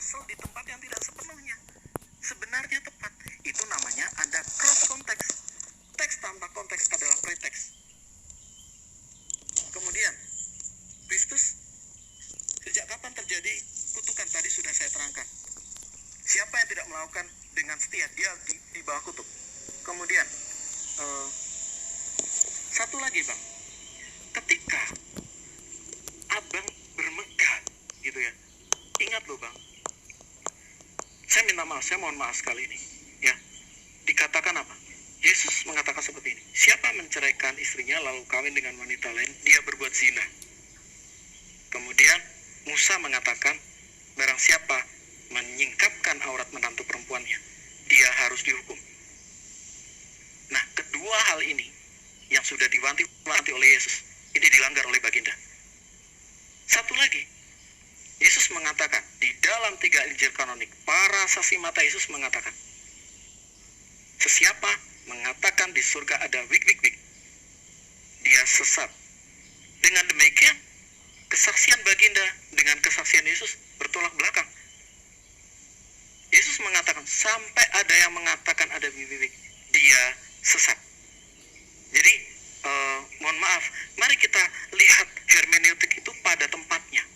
asal di tempat yang tidak sepenuhnya sebenarnya tepat. Itu namanya ada cross konteks. Teks tanpa konteks adalah preteks. Kemudian Kristus, sejak kapan terjadi kutukan? Tadi sudah saya terangkan. Siapa yang tidak melakukan dengan setia, dia di bawah kutuk. Kemudian satu lagi bang, ketika abang bermegah gitu ya, ingat loh bang, saya minta maaf, saya mohon maaf sekali ini ya, dikatakan apa? Yesus mengatakan seperti ini, siapa menceraikan istrinya lalu kawin dengan wanita lain, dia berbuat zina. Kemudian Musa mengatakan, barang siapa menyingkapkan aurat menantu perempuannya, dia harus dihukum. Nah, kedua hal ini yang sudah diwanti-wanti oleh Yesus, ini dilanggar oleh baginda. Satu lagi, Yesus mengatakan di dalam 3 Injil kanonik, para saksi mata Yesus mengatakan, sesiapa mengatakan di surga ada wik-wik-wik, dia sesat. Dengan demikian, kesaksian baginda dengan kesaksian Yesus bertolak belakang. Yesus mengatakan, sampai ada yang mengatakan ada wik-wik, dia sesat. Jadi, mohon maaf, mari kita lihat hermeneutik itu pada tempatnya.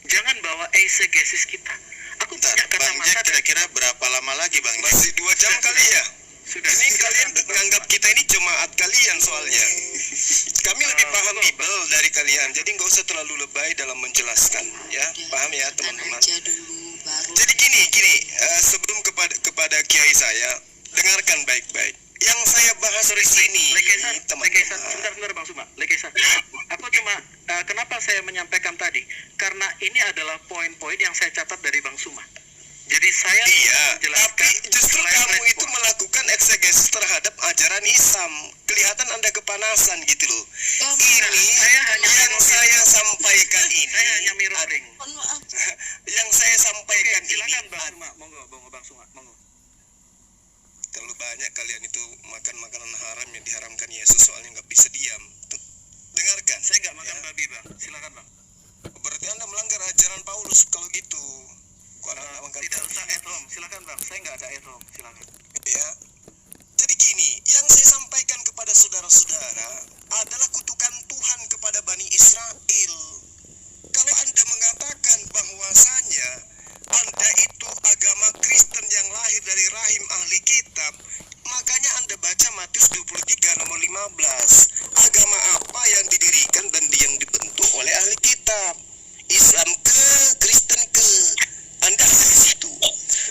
Jangan bawa eisegesis kita. Aku punya kacamata. Kira-kira berapa lama lagi bang? Masih 2 jam kali ya? Sudah. Ini kalian menganggap kita ini jemaat kalian soalnya. Kami lebih paham Bible dari kalian, jadi nggak usah terlalu lebay dalam menjelaskan, ya. Paham ya teman-teman? Jadi gini, sebelum kepada kiai saya, dengarkan baik-baik. Yang saya bahas di sini, Lekesar, sebentar Bang Suma. Lekesar. Aku cuma kenapa saya menyampaikan tadi? Karena ini adalah poin-poin yang saya catat dari Bang Suma. Jadi saya tapi justru kamu itu melakukan eksegesis terhadap ajaran Islam. Kelihatan Anda kepanasan gitu loh. Saya sampaikan ini. Saya hanya mirroring. Yang saya sampaikan silakan ini. Bang Suma, monggo Bang Suma, monggo. Terlalu banyak kalian itu makan makanan haram yang diharamkan Yesus, soalnya nggak bisa diam. Tuh, dengarkan. Saya nggak makan babi bang. Silakan bang. Berarti Anda melanggar ajaran Paulus kalau gitu. Tidak usah at-home, silakan bang. Saya nggak ada at-home, silakan. Ya, jadi gini, yang saya sampaikan kepada saudara-saudara adalah kutukan Tuhan kepada Bani Israel. Kalau Anda mengatakan bahwasanya Anda itu agama Kristen yang lahir dari rahim ahli kitab, makanya Anda baca Matius 23 nomor 15. Agama apa yang didirikan dan yang dibentuk oleh ahli kitab? Islam ke, Kristen ke? Anda ada di situ.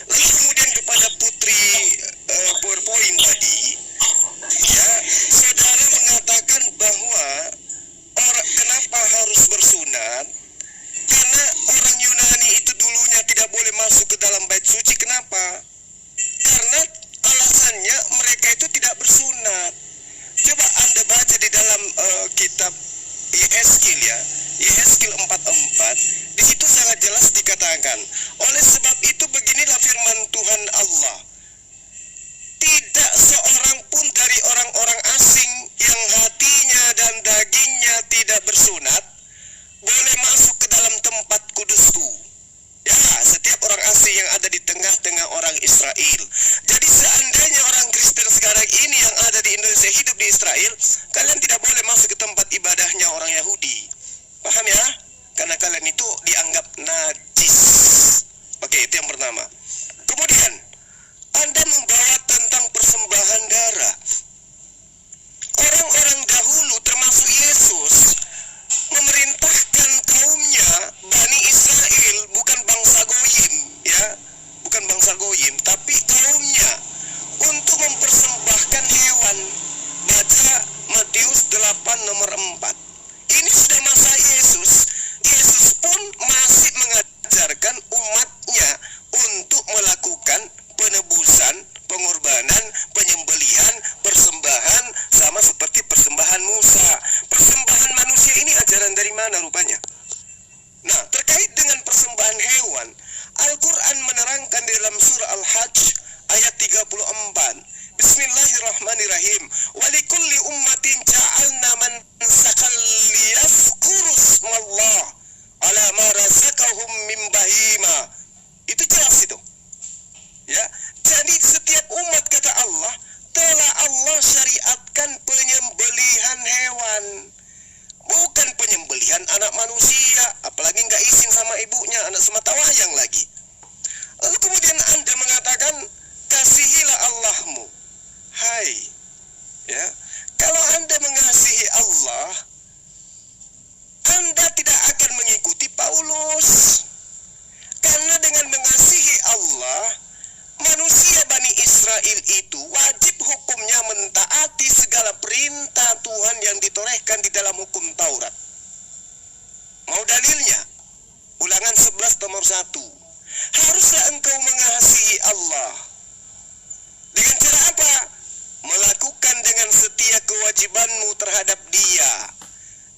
Lalu kemudian kepada putri PowerPoint tadi, ya, saudara mengatakan bahwa kenapa harus bersunat? Karena orang Yunani itu dulunya tidak boleh masuk ke dalam bait suci. Kenapa? Karena alasannya mereka itu tidak bersunat. Coba Anda baca di dalam kitab Yehezkiel ya, Yehezkiel 44. Di situ sangat jelas dikatakan, oleh sebab itu beginilah firman Tuhan Allah, tidak seorang pun dari orang-orang asing yang hatinya dan dagingnya tidak bersunat boleh masuk ke dalam tempat kudusku. Ya, setiap orang asing yang ada di tengah-tengah orang Israel. Jadi seandainya orang Kristen sekarang ini yang ada di Indonesia hidup di Israel, kalian tidak boleh masuk ke tempat ibadahnya orang Yahudi. Paham ya? Karena kalian itu dianggap najis. Oke, itu yang pertama. Kemudian, Anda membawa tentang persembahan darah. Orang-orang dahulu termasuk Yesus memerintahkan kaumnya, Bani Israel, bukan bangsa Goyim, ya, bukan bangsa Goyim, tapi kaumnya, untuk mempersembahkan hewan. Baca Matius 8 nomor 4. Ini sudah masa Yesus. Yesus pun masih mengajarkan umatnya untuk melakukan penebusan, pengorbanan, penyembelihan, persembahan, sama seperti persembahan Musa. Persembahan manusia ini ajaran dari mana rupanya? Nah, terkait dengan persembahan hewan, Al-Quran menerangkan di dalam surah Al-Hajj ayat 34. Bismillahirrahmanirrahim. Walikulli ummatin ja'alna mansakan liyazkuru ismallah ala ma razaqahum min bahima. Itu mata wayang lagi. Lalu kemudian Anda mengatakan, kasihilah Allahmu. Hai, ya, kalau Anda mengasihi Allah, Anda tidak akan mengikuti Paulus. Karena dengan mengasihi Allah, manusia Bani Israel itu wajib hukumnya mentaati segala perintah Tuhan yang ditorehkan di dalam hukum Taurat. Mau dalilnya? Ulangan 11 nomor 1. Haruslah engkau mengasihi Allah. Dengan cara apa? Melakukan dengan setia kewajibanmu terhadap Dia.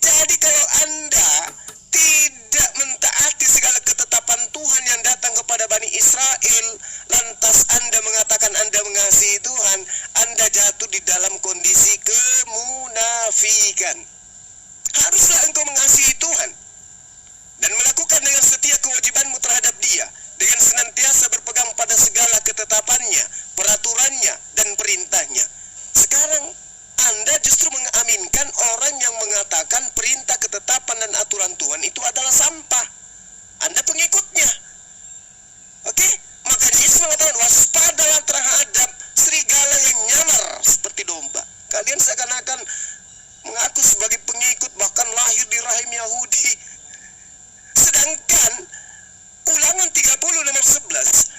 Jadi kalau Anda tidak mentaati segala ketetapan Tuhan yang datang kepada Bani Israel, lantas Anda mengatakan Anda mengasihi Tuhan, Anda jatuh di dalam kondisi kemunafikan. Haruslah engkau mengasihi Tuhan dan melakukan dengan setia kewajibanmu terhadap Dia, dengan senantiasa berpegang pada segala ketetapannya, peraturannya, dan perintahnya. Sekarang Anda justru mengaminkan orang yang mengatakan perintah, ketetapan, dan aturan Tuhan itu adalah sampah. Anda pengikutnya. Oke? Makanya Yesus mengatakan, waspadalah terhadap serigala yang nyamar seperti domba. Kalian seakan-akan mengaku sebagai pengikut, bahkan lahir di rahim Yahudi. Sedangkan Ulangan 30 nomor 11,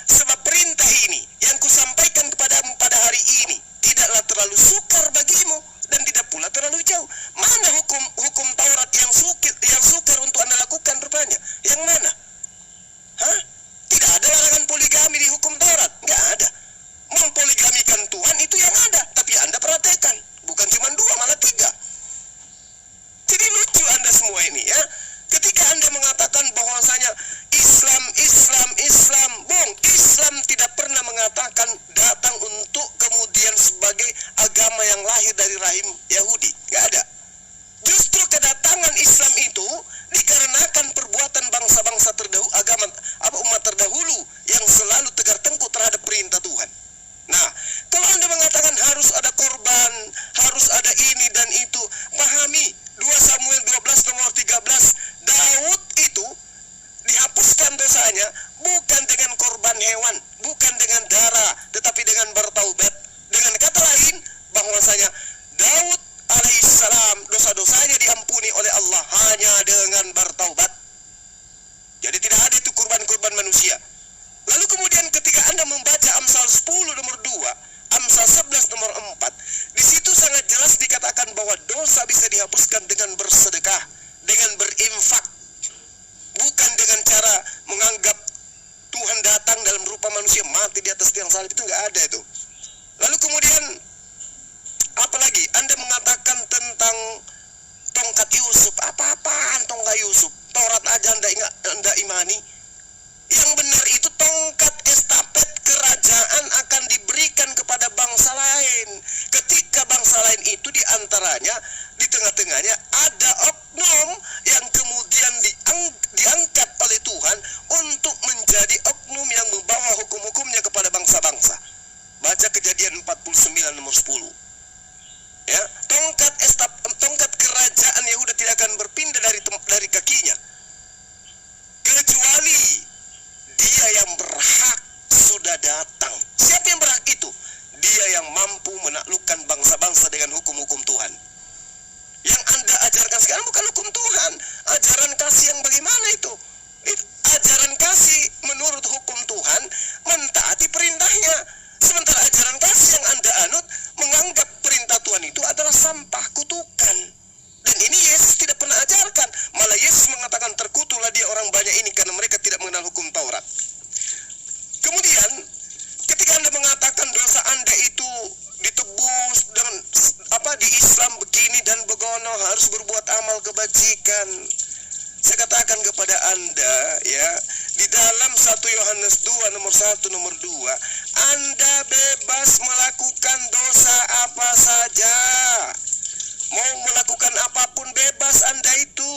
sebab perintah ini yang kusampaikan kepadamu pada hari ini tidaklah terlalu sukar bagimu dan tidak pula terlalu jauh. Mana hukum Taurat yang sukar untuk Anda lakukan rupanya? Yang mana? Hah? Tidak ada larangan poligami di hukum Taurat. Nggak ada. Mempoligamikan Tuhan itu yang ada, tapi Anda perhatikan, bukan cuma 2, malah 3. Jadi lucu Anda semua ini ya. Ketika Anda mengatakan bahwasanya Islam, Islam tidak pernah mengatakan datang untuk kemudian sebagai agama yang lahir dari rahim Yahudi. Nggak ada. Justru kedatangan Islam itu dikarenakan perbuatan bangsa-bangsa umat terdahulu yang selalu tegar tengkuk terhadap perintah Tuhan. Nah, kalau Anda mengatakan harus ada korban, harus ada ini dan itu, pahami 2 Samuel 12 nomor 13, Daud itu dihapuskan dosanya bukan dengan korban hewan, bukan dengan darah, tetapi dengan bertaubat. Dengan kata lain, bahwasanya Daud alaihissalam dosa-dosanya diampuni oleh Allah hanya dengan bertaubat. Jadi tidak ada itu kurban-kurban manusia. Lalu kemudian ketika Anda membaca Amsal 10 nomor 2, Amsal 11 nomor 4, di situ sangat jelas dikatakan bahwa dosa bisa dihapuskan dengan bersedekah, dengan berinfak, bukan dengan cara menganggap Tuhan datang dalam rupa manusia mati di atas tiang salib. Itu nggak ada itu. Lalu kemudian apalagi Anda mengatakan tentang tongkat Yusuf. Apa-apaan tongkat Yusuf? Taurat aja Anda imani. Yang benar itu tongkat estafet kerajaan akan diberikan kepada bangsa lain. Ketika bangsa lain itu diantaranya, di tengah-tengahnya ada oknum yang kemudian diangkat oleh Tuhan untuk menjadi oknum yang membawa hukum-hukumnya kepada bangsa-bangsa. Baca Kejadian 49 nomor 10. Ya, tongkat kerajaan Yehuda tidak akan berpindah dari kakinya, kecuali Dia yang berhak sudah datang. Siapa yang berhak itu? Dia yang mampu menaklukkan bangsa-bangsa dengan hukum-hukum Tuhan. Yang Anda ajarkan sekarang bukan hukum Tuhan. Ajaran kasih yang bagaimana itu? Ajaran kasih menurut hukum Tuhan mentaati perintahnya. Sementara ajaran kasih yang Anda anut menganggap perintah Tuhan itu adalah sampah, kutukan. Dan ini Yesus tidak pernah ajarkan. Malah Yesus mengatakan terkutuklah dia orang banyak ini karena mereka tidak mengenal hukum Taurat. Kemudian ketika Anda mengatakan dosa Anda itu ditebus dengan di Islam begini dan begono, harus berbuat amal kebajikan. Saya katakan kepada Anda ya, di dalam 1 Yohanes 2 nomor 1 nomor 2, Anda bebas melakukan dosa apa saja. Mau melakukan apapun bebas Anda itu.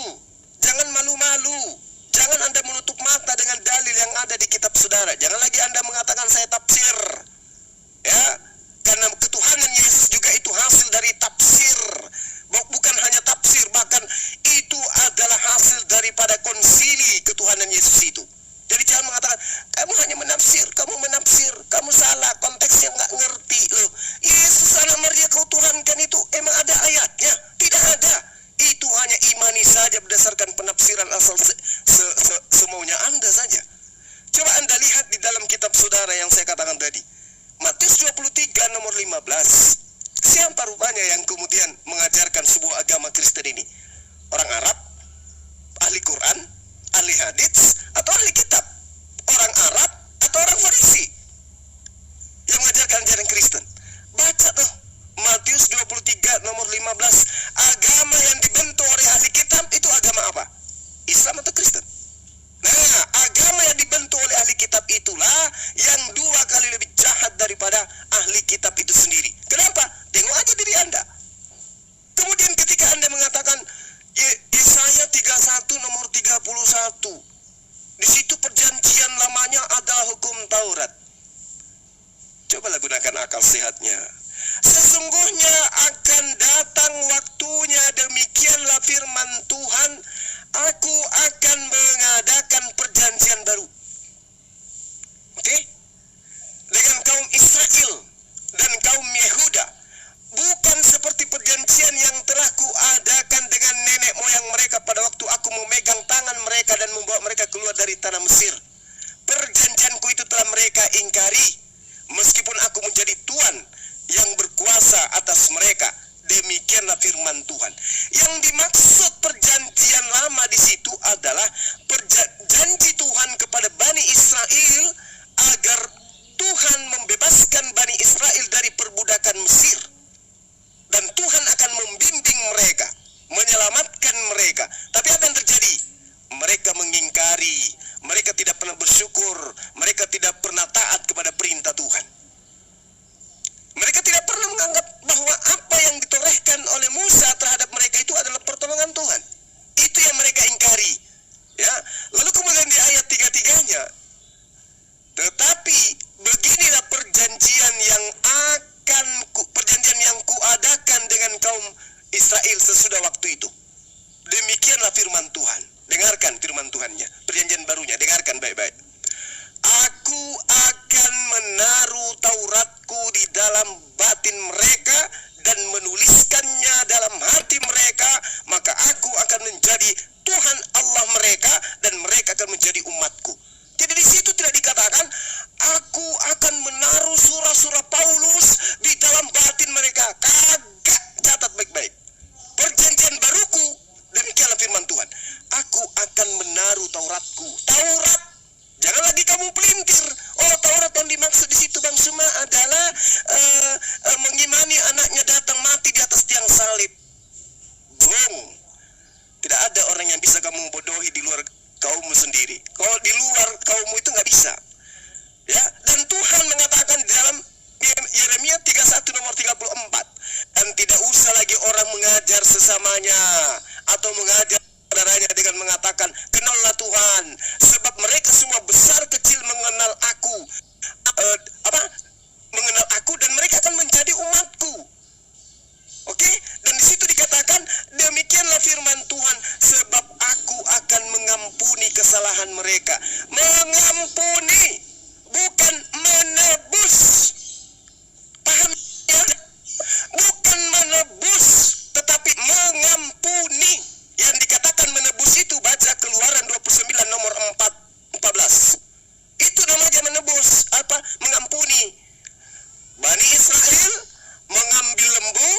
Jangan malu-malu. Jangan Anda menutup mata dengan dalil yang ada di kitab saudara. Jangan lagi Anda mengatakan saya tafsir. Ya, karena ketuhanan Yesus juga itu hasil dari tafsir. Bukan hanya tafsir, bahkan itu adalah hasil daripada konsili ketuhanan Yesus itu. Jadi kamu salah, konteksnya nggak ngerti loh. Yesus anak Maria kau tuhankan itu emang ada ayatnya? Tidak ada. Itu hanya imani saja berdasarkan penafsiran asal semaunya Anda saja. Coba Anda lihat di dalam kitab saudara yang saya katakan tadi. Matius 23 nomor 15. Siapa rupanya yang kemudian mengajarkan sebuah agama Kristen ini? Orang Arab? Ahli Quran? Ahli hadits? Atau ahli kitab? Orang Arab atau orang Farisi yang mengajarkan ajaran Kristen? Baca tuh Matius 23 nomor 15. Agama yang dibentuk oleh ahli kitab itu agama apa? Islam atau Kristen? Nah, agama yang dibentuk oleh ahli kitab itulah yang 2 kali lebih jahat daripada ahli kitab itu sendiri. Kenapa? Tengok aja diri Anda. Kemudian ketika Anda mengatakan Yesaya 31 nomor 31, di situ perjanjian lamanya adalah hukum Taurat. Cobalah gunakan akal sehatnya. Sesungguhnya akan datang waktunya, demikianlah firman Tuhan, aku akan mengadakan perjanjian baru. Oke? Dengan kaum Israel dan kaum Yehuda. Bukan seperti perjanjian yang telah kuadakan dengan nenek moyang mereka pada waktu aku memegang tangan mereka dan membawa mereka keluar dari tanah Mesir. Perjanjianku itu telah mereka ingkari, meskipun aku menjadi Tuhan yang berkuasa atas mereka. Demikianlah firman Tuhan. Yang dimaksud perjanjian lama di situ adalah janji Tuhan kepada Bani Israel agar Tuhan membebaskan Bani Israel dari perbudakan Mesir. Dan Tuhan akan membimbing mereka, menyelamatkan mereka. Tapi apa yang terjadi? Mereka mengingkari, mereka tidak pernah bersyukur, mereka tidak pernah taat kepada perintah Tuhan. Mereka tidak pernah menganggap bahwa apa yang ditorehkan oleh Musa terhadap mereka itu adalah pertolongan Tuhan. Itu yang mereka ingkari. Ya, lalu kemudian di ayat 3-3-nya, tetapi beginilah perjanjian yang kuadakan dengan kaum Israel sesudah waktu itu. Demikianlah firman Tuhan. Dengarkan firman Tuhannya, perjanjian barunya, dengarkan baik-baik. Aku akan menaruh Tauratku di dalam batin mereka dan menuliskannya dalam hati mereka, maka aku akan menjadi Tuhan Allah mereka dan mereka akan menjadi umatku. Jadi di situ tidak dikatakan aku akan menaruh surah-surah Paulus di dalam batin mereka. Kagak, catat baik-baik. Perjanjian baruku, demikianlah firman Tuhan. Aku akan menaruh Tauratku. Taurat, jangan lagi kamu pelintir. Oh, Taurat yang dimaksud di situ Bang Suma adalah mengimani anaknya datang mati di atas tiang salib. Bohong. Tidak ada orang yang bisa kamu bodohi di luar kaummu sendiri. Kalau di luar kaummu itu nggak bisa. Ya, dan Tuhan mengatakan di dalam Yeremia 31 nomor 34, dan tidak usah lagi orang mengajar sesamanya atau mengajar saudaranya dengan mengatakan kenallah Tuhan, sebab mereka semua besar kecil mengenal aku. Mengenal aku dan mereka akan menjadi umatku. Oke? Dan di situ dikatakan demikianlah firman Tuhan, sebab aku akan mengampuni kesalahan mereka. Mengampuni, bukan menebus. Paham ya? Bukan menebus, tetapi mengampuni. Yang dikatakan menebus itu baca Keluaran 29 nomor 14. Itu namanya menebus. Apa? Mengampuni. Bani Israel mengambil lembu,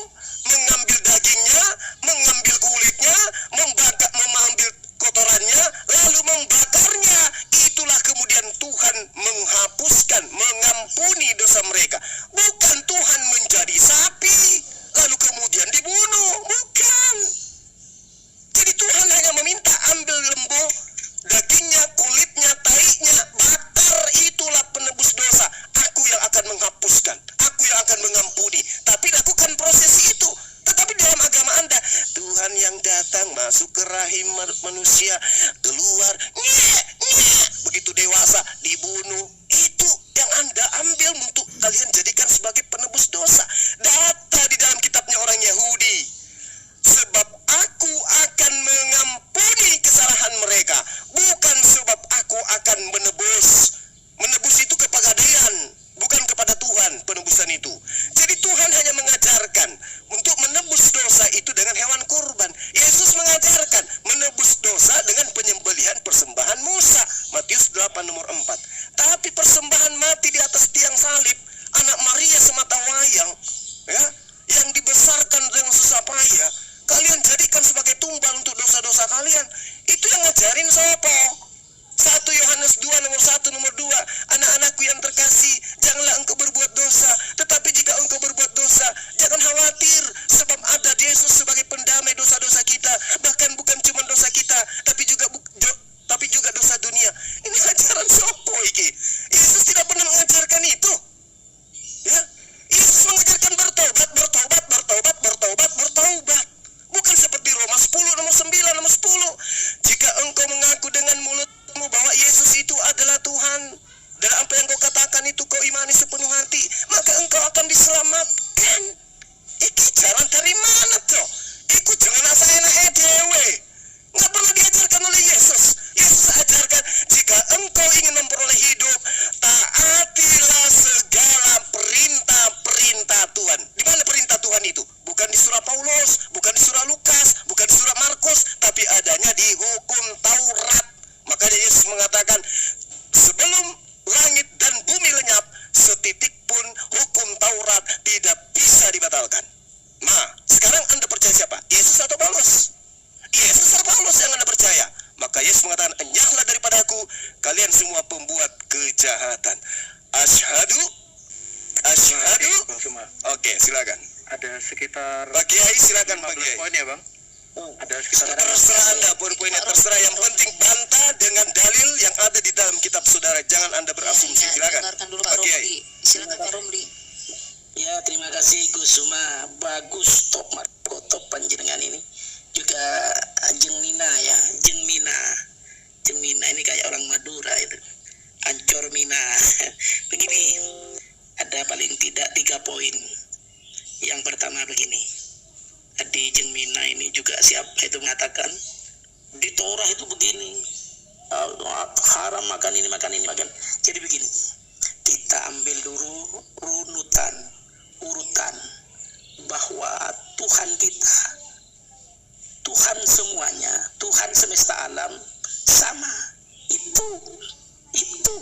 mengambil dagingnya, mengambil kulitnya, mengambil kotorannya, lalu membakarnya. Itulah kemudian Tuhan menghapuskan, mengampuni dosa mereka. Bukan Tuhan menjadi sapi, lalu kemudian dibunuh. Bukan. Jadi Tuhan hanya meminta ambil lembu, dagingnya, kulitnya, taiknya, bakar. Itulah penebus dosa. Aku yang akan menghapuskan, aku yang akan mengampuni. Tapi lakukan proses itu. Tetapi dalam agama Anda, Tuhan yang datang masuk ke rahim manusia, keluar, begitu dewasa dibunuh. Itu yang Anda ambil untuk kalian jadikan sebagai penebus dosa. Data di dalam kitabnya orang Yahudi. Sebab aku akan mengampuni kesalahan mereka, bukan sebab aku akan menebus. Menebus itu kepegadaian, bukan nomor 4. Tapi persembahan mati di atas tiang salib anak Maria semata wayang, ya, yang dibesarkan dengan susah payah, kalian jadikan sebagai tumbal untuk dosa-dosa kalian. Itu yang ngajarin sopo? 1 Yohanes 2 nomor 1 nomor 2, anak-anakku yang terkasih, janganlah engkau berbuat dosa, tetapi jika engkau berbuat dosa, jangan khawatir, sebab ada Yesus sebagai pendamai dosa-dosa kita, bahkan bukan cuma dosa kita, tapi juga dosa dunia. Ini ajaran sopo iki? Yesus tidak pernah mengajarkan itu. Ya, Yesus mengajarkan bertobat, bertobat, bertobat, bertobat, bertobat. Bukan seperti Roma 10 nomor 9 nomor 10. Jika engkau mengaku dengan mulutmu bahwa Yesus itu adalah Tuhan, dan apa yang kau katakan itu kau imani sepenuh hati, maka engkau akan diselamatkan. Iki jalan dari mana toh? Iku jangan asal enak dewe. Nggak pernah diajarkan oleh Yesus. Yesus ajarkan, jika engkau ingin memperoleh hidup, taatilah segala perintah-perintah Tuhan. Di mana perintah Tuhan itu? Bukan di surah Paulus, bukan di surah Lukas, bukan di surah Markus, tapi adanya di hukum Taurat. Makanya Yesus mengatakan, sebelum langit dan bumi lenyap, setitik pun hukum Taurat tidak bisa dibatalkan. Nah, sekarang Anda percaya siapa? Yesus atau Paulus? Yesus atau Paulus yang Anda percaya? Maka Yesus mengatakan, enyahlah daripada aku, kalian semua pembuat kejahatan. Asyhadu. Bang Suma, Oke, silakan. ada sekitar Pak Kiai, silakan Pak 15 Kiai. poin ya Bang. Ada sekitar Terserah Anda, poin-poinnya terserah. Yang penting bantah dengan dalil yang ada di dalam kitab saudara. Jangan Anda berasumsi. Silakan. Dengarkan dulu Pak Pak Kiai. Romli. Silakan Pak Romli. Ya, terima kasih Kusuma. Bagus, top Marco, top panjenengan ini. Juga Jeng Mina ya, Jeng Mina. Jeng Mina ini kayak orang Madura itu. Ancor Mina. Begini, ada paling tidak 3 poin. Yang pertama begini. Tadi Jeng Mina ini juga siapa itu mengatakan di Torah itu begini. Haram makan ini, makan ini, makan. Jadi begini. Kita ambil dulu urutan bahwa Tuhan kita, Tuhan semuanya, Tuhan semesta alam sama. Itu gitu.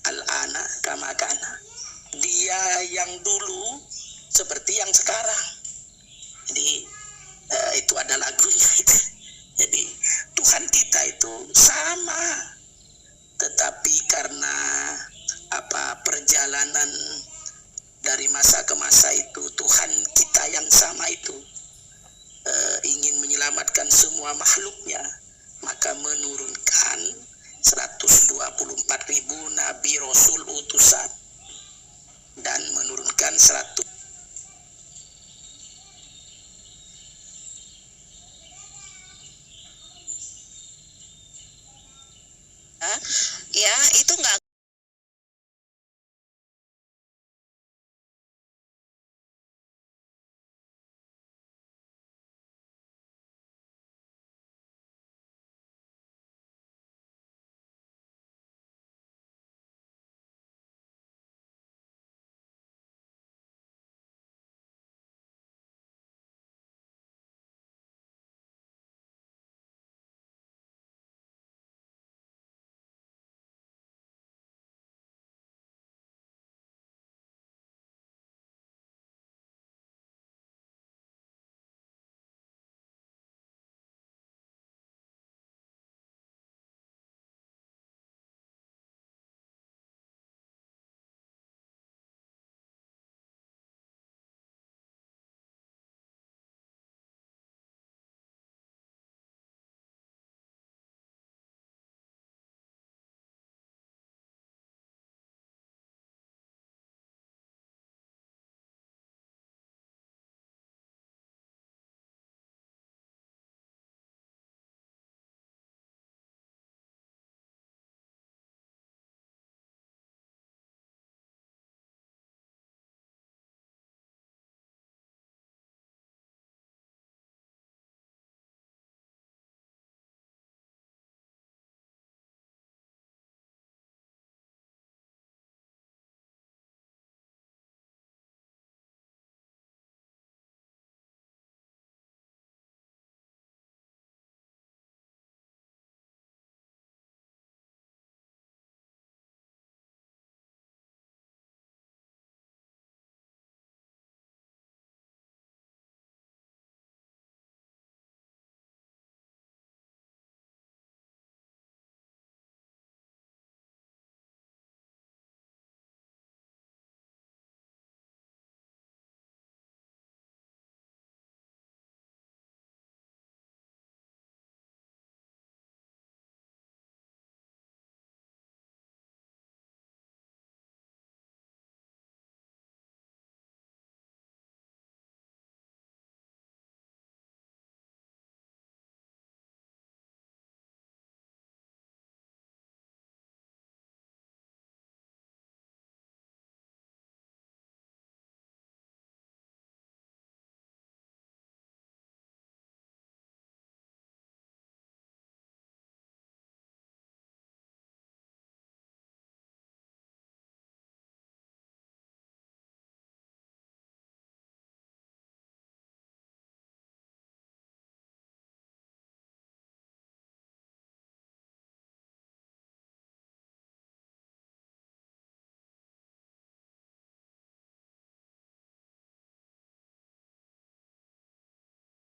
Al-ana kama kana. Dia yang dulu seperti yang sekarang. Jadi itu ada lagunya itu. Jadi Tuhan kita itu sama, tetapi karena perjalanan dari masa ke masa itu, Tuhan kita yang sama itu ingin menyelamatkan semua makhluknya, maka menurunkan 124.000 nabi, rasul, utusan, dan menurunkan 100. Ya, itu nggak